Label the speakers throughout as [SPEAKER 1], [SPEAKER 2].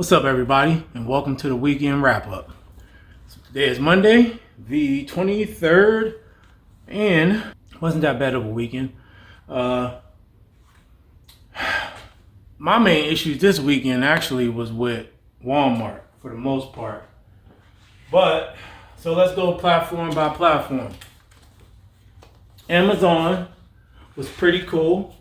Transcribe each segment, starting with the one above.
[SPEAKER 1] What's up, everybody, and welcome to the weekend wrap-up. Today is Monday, the 23rd, and wasn't that bad of a weekend. My main issues this weekend actually was with Walmart for the most part. But, so let's go platform by platform. Amazon was pretty cool.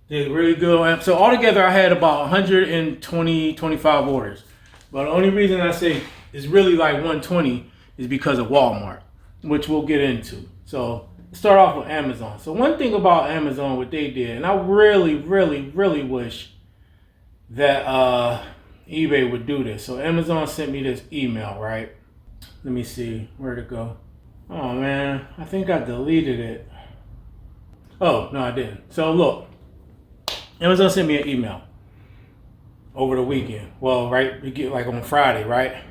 [SPEAKER 1] Did really good. So altogether, I had about 25 orders. But the only reason I say it's really like 120 is because of Walmart, which we'll get into. So let's start off with Amazon. So one thing about Amazon, what they did, and I really wish that eBay would do this. So Amazon sent me this email, right? Let me see, where'd it go? Oh man, I think I deleted it. Oh, no, I didn't. So look. Amazon sent me an email over the weekend. Well, right, we get like on Friday, right?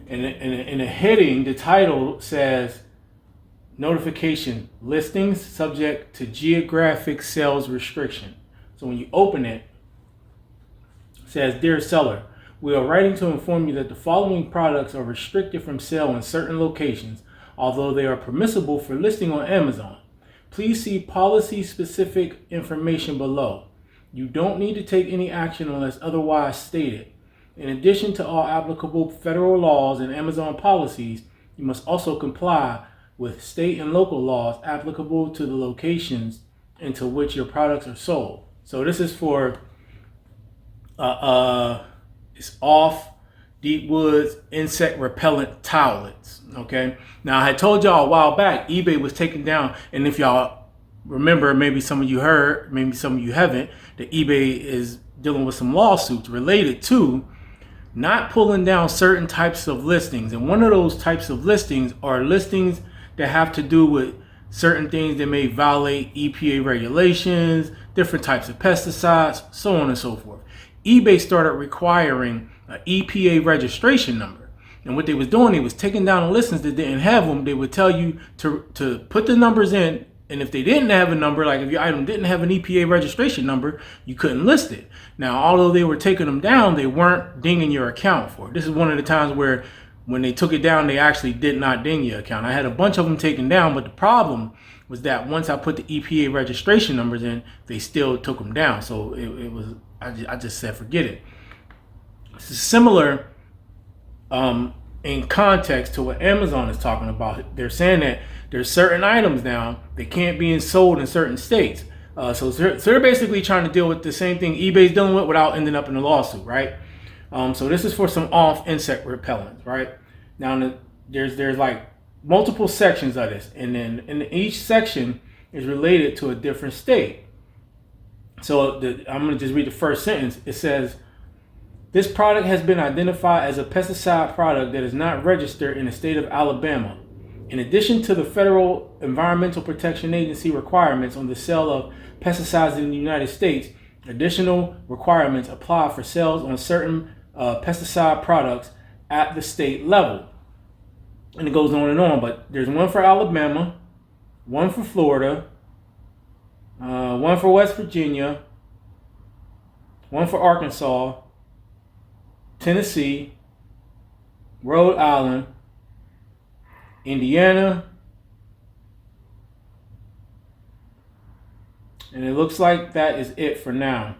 [SPEAKER 1] And in the heading, the title says, notification, listings subject to geographic sales restriction. So when you open it, it says, Dear seller, we are writing to inform you that the following products are restricted from sale in certain locations, although they are permissible for listing on Amazon. Please see policy-specific information below. You don't need to take any action unless otherwise stated. In addition to all applicable federal laws and Amazon policies, you must also comply with state and local laws applicable to the locations into which your products are sold. So this is for it's off deep woods insect repellent towelettes. Okay. Now I had told y'all a while back eBay was taken down, and if y'all remember, maybe some of you heard, maybe some of you haven't, that eBay is dealing with some lawsuits related to not pulling down certain types of listings. And one of those types of listings are listings that have to do with certain things that may violate EPA regulations, different types of pesticides, so on and so forth. eBay started requiring an EPA registration number. And what they was doing, they was taking down the listings that didn't have them. They would tell you to put the numbers in. And if they didn't have a number, like if your item didn't have an EPA registration number, you couldn't list it. Now, although they were taking them down, they weren't dinging your account for it. This is one of the times where when they took it down, they actually did not ding your account. I had a bunch of them taken down, but the problem was that once I put the EPA registration numbers in, they still took them down. So it was, I just said, forget it. This is similar in context to what Amazon is talking about. They're saying that there's certain items now that can't be sold in certain states. So they're basically trying to deal with the same thing eBay's dealing with without ending up in a lawsuit, right? So this is for some off insect repellents, right? Now there's like multiple sections of this, and then each section is related to a different state. So I'm going to just read the first sentence. It says, this product has been identified as a pesticide product that is not registered in the state of Alabama. In addition to the Federal Environmental Protection Agency requirements on the sale of pesticides in the United States, additional requirements apply for sales on certain pesticide products at the state level. And it goes on and on, but there's one for Alabama, one for Florida, one for West Virginia, one for Arkansas, Tennessee, Rhode Island, Indiana, and it looks like that is it for now.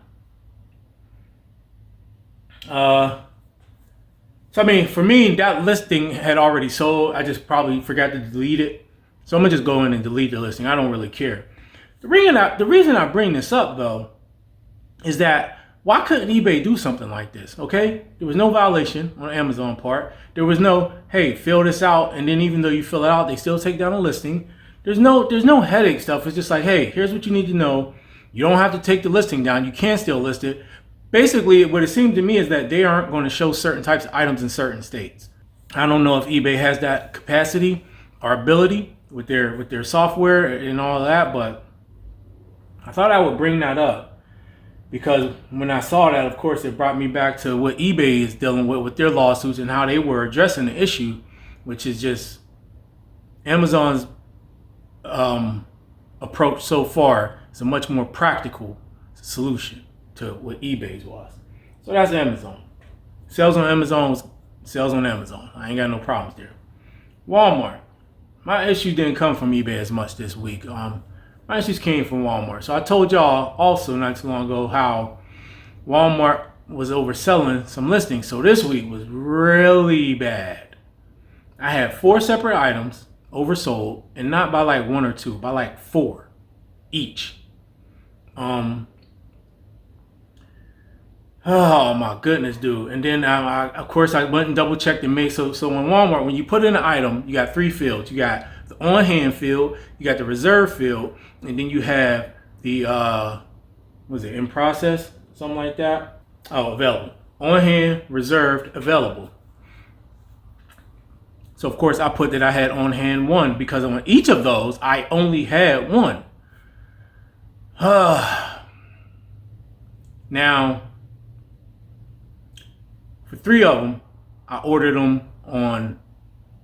[SPEAKER 1] So I mean, for me, that listing had already sold. I just probably forgot to delete it. So I'm gonna just go in and delete the listing. I don't really care. The reason I bring this up though is that why couldn't eBay do something like this? Okay, there was no violation on Amazon part. There was no, hey, fill this out, and then even though you fill it out, they still take down a listing. There's no headache stuff. It's just like, hey, here's what you need to know. You don't have to take the listing down. You can still list it. Basically, what it seemed to me is that they aren't going to show certain types of items in certain states. I don't know if eBay has that capacity or ability with their software and all of that, but I thought I would bring that up. Because when I saw that, of course, it brought me back to what eBay is dealing with their lawsuits and how they were addressing the issue, which is just Amazon's approach so far is a much more practical solution to what eBay's was. So that's Amazon. Sales on Amazon was sales on Amazon. I ain't got no problems there. Walmart. My issue didn't come from eBay as much this week. My issues came from Walmart. So I told y'all also not too long ago how Walmart was overselling some listings. So this week was really bad. I had 4 separate items oversold, and not by like 1 or 2, by like 4 each. Oh my goodness, dude. And then of course I went and double checked and made so in Walmart, when you put in an item, you got 3 fields. You got the on hand field, you got the reserve field, and then you have the was it in process? Something like that. Oh, available. On hand, reserved, available. So of course I put that I had on hand 1 because on each of those I only had 1. Now, for 3 of them, I ordered them on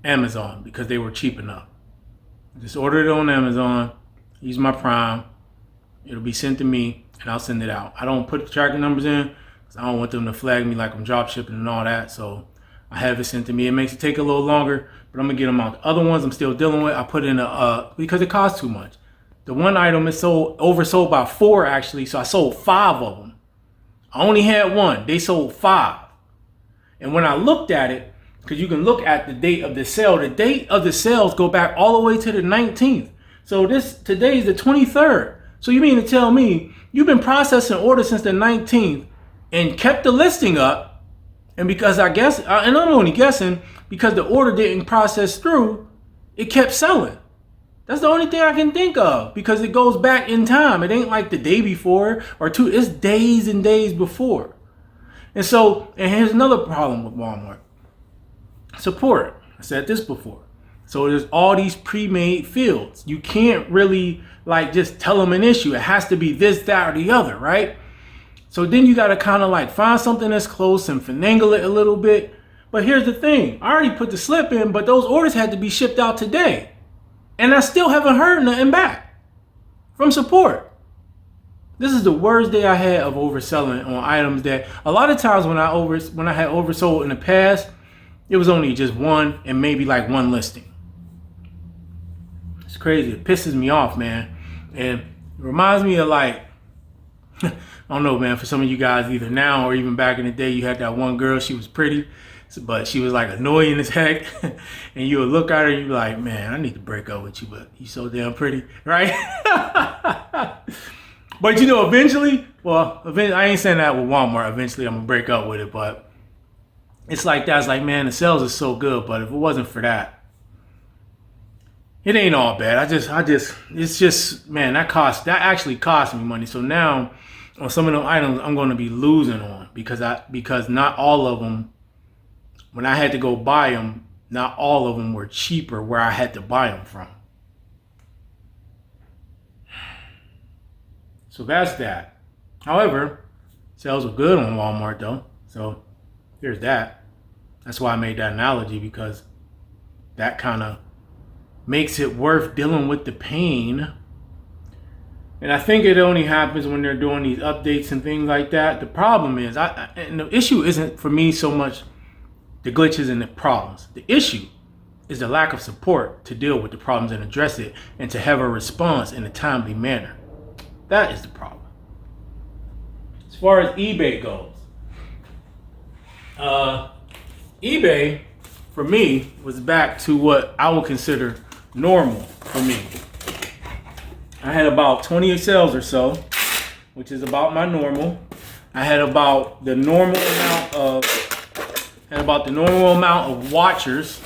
[SPEAKER 1] Amazon because they were cheap enough. Just order it on Amazon, use my Prime, it'll be sent to me, and I'll send it out. I don't put the tracking numbers in because I don't want them to flag me like I'm drop shipping and all that, so I have it sent to me. It makes it take a little longer, but I'm gonna get them out. The other ones I'm still dealing with, I put in because it costs too much. The one item is oversold by 4 actually, so I sold 5 of them. I only had 1, they sold 5. And when I looked at it, because you can look at the date of the sale, the date of the sales go back all the way to the 19th. So today is the 23rd. So you mean to tell me you've been processing orders since the 19th and kept the listing up, and because I guess, and I'm only guessing, because the order didn't process through, it kept selling. That's the only thing I can think of, because it goes back in time. It ain't like the day before or 2, it's days and days before. And here's another problem with Walmart. Support. I said this before. So there's all these pre-made fields. You can't really like just tell them an issue. It has to be this, that, or the other, right? So then you got to kind of like find something that's close and finagle it a little bit. But here's the thing. I already put the slip in, but those orders had to be shipped out today. And I still haven't heard nothing back from support. This is the worst day I had of overselling on items that a lot of times when I had oversold in the past, it was only just 1 and maybe like 1 listing. It's crazy. It pisses me off, man. And it reminds me of like, I don't know, man, for some of you guys, either now or even back in the day, you had that one girl, she was pretty, but she was like annoying as heck. And you would look at her and you'd be like, man, I need to break up with you, but you so damn pretty, right? But you know, eventually, I ain't saying that with Walmart. Eventually, I'm gonna break up with it. But it's like that. It's like, man, the sales are so good. But if it wasn't for that, it ain't all bad. It's just, man, that actually cost me money. So now, on some of those items, I'm gonna be losing on because not all of them, when I had to go buy them, not all of them were cheaper where I had to buy them from. So that's that. However, sales were good on Walmart though. So there's that. That's why I made that analogy, because that kind of makes it worth dealing with the pain. And I think it only happens when they're doing these updates and things like that. The problem is, and the issue isn't for me so much the glitches and the problems. The issue is the lack of support to deal with the problems and address it, and to have a response in a timely manner. That is the problem. As far as eBay goes, eBay for me was back to what I would consider normal for me. I had about 20 sales or so, which is about my normal. I had about the normal amount of watchers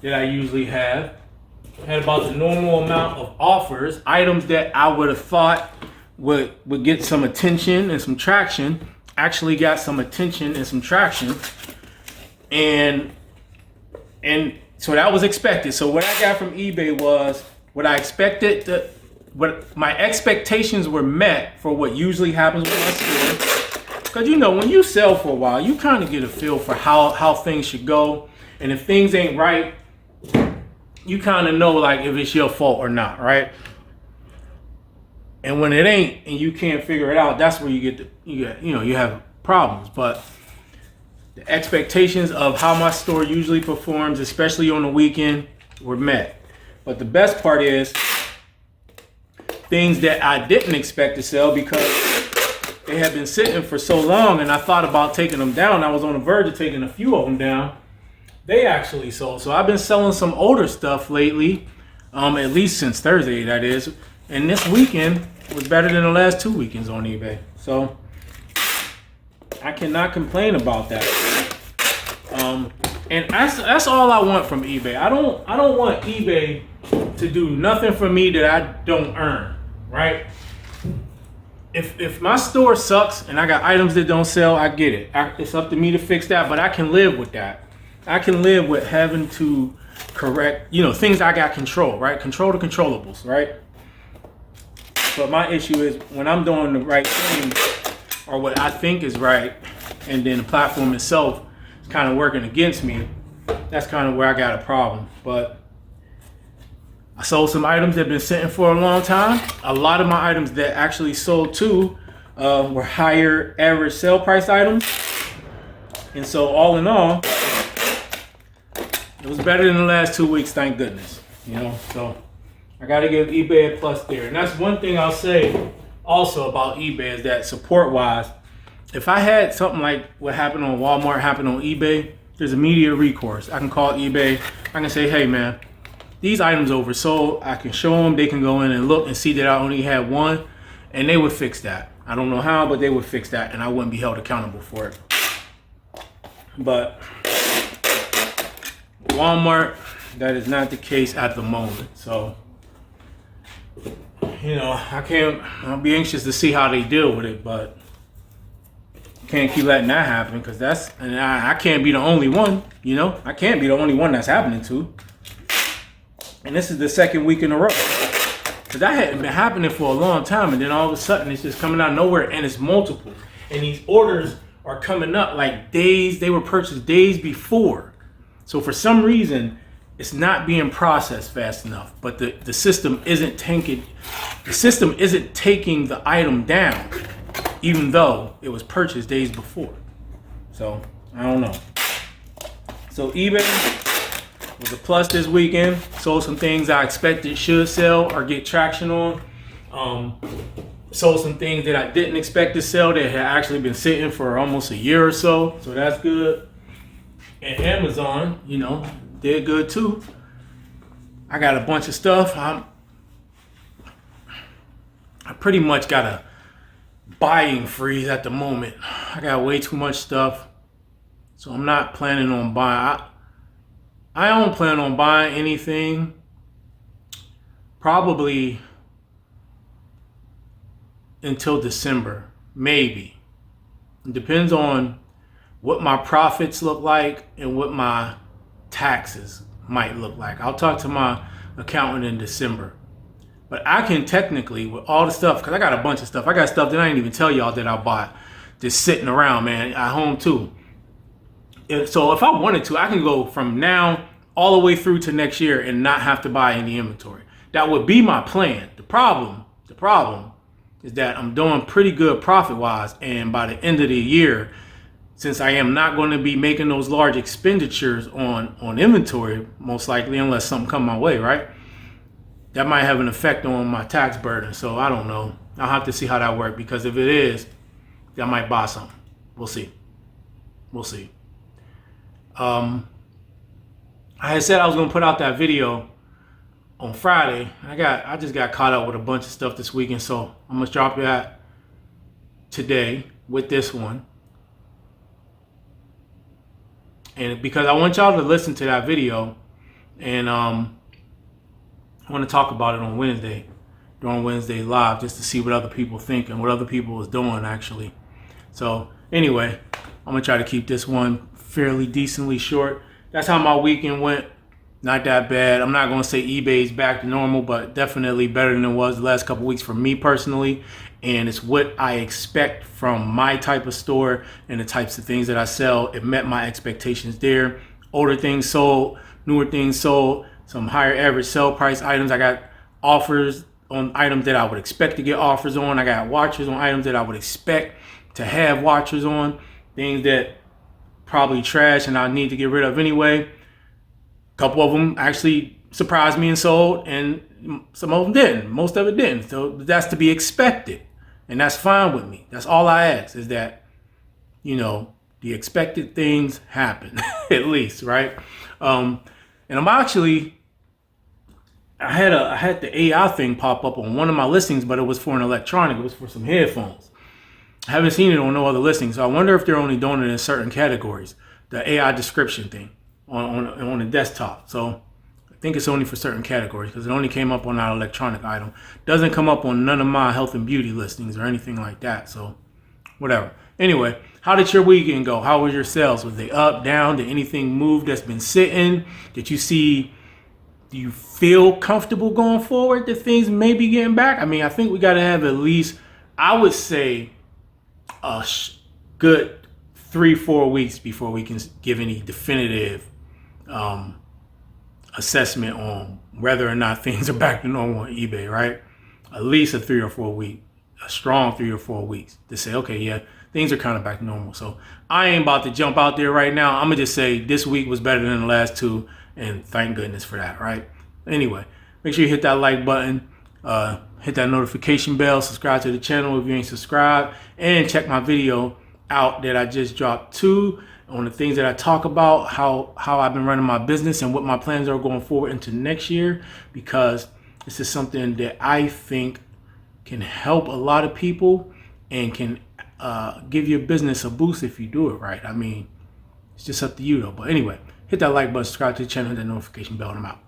[SPEAKER 1] that I usually have. I had about the normal amount of offers, items that I would have thought would get some attention and some traction, actually got some attention and some traction. And so that was expected. So what I got from eBay was what I expected. What my expectations were met for what usually happens with my store. Because you know, when you sell for a while, you kind of get a feel for how things should go. And if things ain't right, you kind of know like if it's your fault or not, right? And when it ain't and you can't figure it out, that's where you have problems. But The expectations of how my store usually performs, especially on the weekend, were met. But the best part is things that I didn't expect to sell because they had been sitting for so long and I thought about taking them down. I was on the verge of taking a few of them down. They actually sold. So I've been selling some older stuff lately, at least since Thursday, that is. And this weekend was better than the last 2 weekends on eBay. So I cannot complain about that. And that's all I want from eBay. I don't want eBay to do nothing for me that I don't earn, right? If my store sucks and I got items that don't sell, I get it. It's up to me to fix that, but I can live with that. I can live with having to correct, things I got control, right? Control the controllables, right? But my issue is when I'm doing the right thing or what I think is right, and then the platform itself is kind of working against me, that's kind of where I got a problem. But I sold some items that have been sitting for a long time. A lot of my items that actually sold too were higher average sale price items. And so all in all, it was better than the last 2 weeks, thank goodness. So I got to give eBay a plus there. And that's one thing I'll say also about eBay is that support-wise, if I had something like what happened on Walmart happen on eBay, there's immediate recourse. I can call eBay. I can say, hey, man, these items oversold. I can show them. They can go in and look and see that I only had one, and they would fix that. I don't know how, but they would fix that, and I wouldn't be held accountable for it. But Walmart, that is not the case at the moment. So, I'll be anxious to see how they deal with it, but can't keep letting that happen because I can't be the only one, I can't be the only one that's happening to. And this is the second week in a row. Because that hadn't been happening for a long time, and then all of a sudden it's just coming out of nowhere, and it's multiple. And these orders are coming up like they were purchased days before. So for some reason, it's not being processed fast enough. But the system isn't taking the item down, even though it was purchased days before. So I don't know. So eBay was a plus this weekend. Sold some things I expected should sell or get traction on. Sold some things that I didn't expect to sell that had actually been sitting for almost a year or so. So that's good. And Amazon, did good too. I got a bunch of stuff. I pretty much got a buying freeze at the moment. I got way too much stuff. So I'm not planning on buying. I don't plan on buying anything probably until December, maybe. It depends on what my profits look like and what my taxes might look like. I'll talk to my accountant in December. But I can technically, with all the stuff, because I got a bunch of stuff. I got stuff that I didn't even tell y'all that I bought just sitting around, man, at home too. So if I wanted to, I can go from now all the way through to next year and not have to buy any inventory. That would be my plan. The problem is that I'm doing pretty good profit-wise, and by the end of the year, since I am not going to be making those large expenditures on inventory, most likely, unless something come my way, right? That might have an effect on my tax burden. So I don't know. I'll have to see how that works, because if it is, I might buy something. We'll see. I had said I was going to put out that video on Friday. I just got caught up with a bunch of stuff this weekend, so I'm going to drop that today with this one. And because I want y'all to listen to that video, and I want to talk about it on Wednesday, during Wednesday Live, just to see what other people think and what other people is doing, actually. So anyway, I'm going to try to keep this one fairly decently short. That's how my weekend went. Not that bad. I'm not going to say eBay's back to normal, but definitely better than it was the last couple weeks for me personally. And it's what I expect from my type of store and the types of things that I sell. It met my expectations there. Older things sold, newer things sold, some higher average sell price items. I got offers on items that I would expect to get offers on. I got watchers on items that I would expect to have watchers on. Things that probably trash and I need to get rid of anyway. A couple of them actually surprised me and sold, and some of them didn't. Most of it didn't. So that's to be expected, and that's fine with me. That's all I ask, is that, you know, the expected things happen, at least, right? And I'm actually, I had the AI thing pop up on one of my listings, but it was for an electronic. It was for some headphones. I haven't seen it on no other listings, so I wonder if they're only doing it in certain categories. The AI description thing on the desktop. So I think it's only for certain categories, because it only came up on our electronic item. Doesn't come up on none of my health and beauty listings or anything like that. So whatever. Anyway, how did your weekend go? How was your sales? Was they up, down? Did anything move that's been sitting? Did you see? Do you feel comfortable going forward that things may be getting back? I mean, I think we got to have at least, I would say, a good 3-4 weeks before we can give any definitive assessment on whether or not things are back to normal on eBay, right? At least a 3 or 4 week, a strong 3 or 4 weeks to say, okay, yeah, things are kind of back to normal. So I ain't about to jump out there right now. I'm gonna just say this week was better than the last 2, and thank goodness for that, right? Anyway, make sure you hit that like button, hit that notification bell, subscribe to the channel if you ain't subscribed, and check my video out that I just dropped too, on the things that I talk about, how I've been running my business and what my plans are going forward into next year, because this is something that I think can help a lot of people and can give your business a boost if you do it right. I mean, it's just up to you though. But anyway, hit that like button, subscribe to the channel, hit that notification bell, and I'm out.